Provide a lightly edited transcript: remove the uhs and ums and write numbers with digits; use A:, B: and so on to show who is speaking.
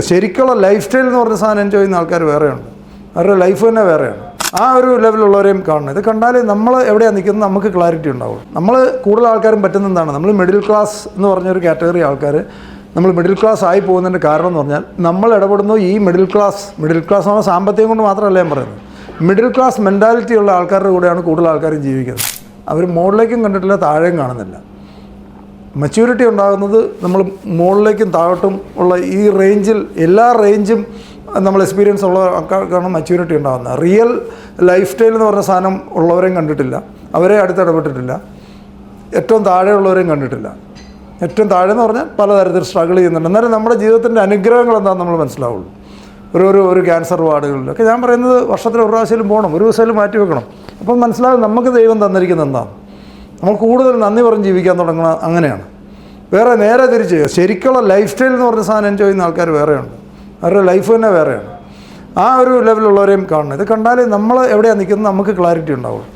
A: ശരിക്കുള്ള life style എന്ന് പറഞ്ഞ സാധനം എൻജോയ് ചെയ്യുന്ന ആൾക്കാർ വേറെയുണ്ട്. അവരുടെ ലൈഫ് തന്നെ വേറെയാണ്. ആ ഒരു ലെവലുള്ളവരെയും കാണണം. ഇത് കണ്ടാൽ നമ്മൾ എവിടെയാണ് നിൽക്കുന്നത് നമുക്ക് ക്ലാരിറ്റി ഉണ്ടാവും. നമ്മൾ കൂടുതൽ ആൾക്കാരും പറ്റുന്നതാണ്, നമ്മൾ മിഡിൽ ക്ലാസ് എന്ന് പറഞ്ഞൊരു കാറ്റഗറി ആൾക്കാർ നമ്മൾ മിഡിൽ ക്ലാസ് ആയി പോകുന്നതിൻ്റെ കാരണം എന്ന് പറഞ്ഞാൽ നമ്മൾ ഇടപെടുന്നു ഈ മിഡിൽ ക്ലാസ് എന്ന് പറഞ്ഞാൽ സാമ്പത്തികം കൊണ്ട് മാത്രമല്ല ഞാൻ പറയുന്നത്, മിഡിൽ ക്ലാസ് മെൻറ്റാലിറ്റി ഉള്ള ആൾക്കാരുടെ കൂടെയാണ് കൂടുതൽ ആൾക്കാരും ജീവിക്കുന്നത്. അവർ മുകളിലേക്കും കണ്ടിട്ടില്ല, താഴെയും കാണുന്നില്ല. മെച്യൂരിറ്റി ഉണ്ടാകുന്നത് നമ്മൾ മുകളിലേക്കും താഴോട്ടും ഉള്ള ഈ റേഞ്ചിൽ, എല്ലാ റേഞ്ചും നമ്മൾ എക്സ്പീരിയൻസ് ഉള്ള ആൾക്കാർക്കാണ് മെച്യൂരിറ്റി ഉണ്ടാകുന്നത്. റിയൽ ലൈഫ് സ്റ്റൈൽ എന്ന് പറഞ്ഞ സാധനം ഉള്ളവരെയും കണ്ടിട്ടില്ല, അവരെ അടുത്തിടപെട്ടിട്ടില്ല, ഏറ്റവും താഴെയുള്ളവരെയും കണ്ടിട്ടില്ല. ഏറ്റവും താഴെ എന്ന് പറഞ്ഞാൽ പലതരത്തിൽ സ്ട്രഗിൾ ചെയ്യുന്നുണ്ട്. എന്നാലും നമ്മുടെ ജീവിതത്തിൻ്റെ അനുഗ്രഹങ്ങൾ എന്താണെന്ന് നമ്മൾ മനസ്സിലാവുള്ളൂ. ഒരു ക്യാൻസർ വാർഡുകളിലൊക്കെ ഞാൻ പറയുന്നത് വർഷത്തിൽ ഒരു പ്രാവശ്യം പോകണം, ഒരു ദിവസം മാറ്റി വെക്കണം. അപ്പം മനസ്സിലാകും നമുക്ക് ദൈവം തന്നിരിക്കുന്നത് എന്താണ്. നമ്മൾ കൂടുതൽ നന്ദി പറഞ്ഞ് ജീവിക്കാൻ തുടങ്ങണം. അങ്ങനെയാണ്. വേറെ നേരെ തിരിച്ച് ശരിക്കുള്ള ലൈഫ് സ്റ്റൈൽ എന്ന് പറഞ്ഞ സാധനം എൻജോയ് ചെയ്യുന്ന ആൾക്കാർ വേറെയുണ്ട്. അവരുടെ ലൈഫ് തന്നെ വേറെയാണ്. ആ ഒരു ലെവലുള്ളവരെയും കാണണം. ഇത് കണ്ടാൽ നമ്മൾ എവിടെയാണ് നിൽക്കുന്നത് നമുക്ക് ക്ലാരിറ്റി ഉണ്ടാവുള്ളൂ.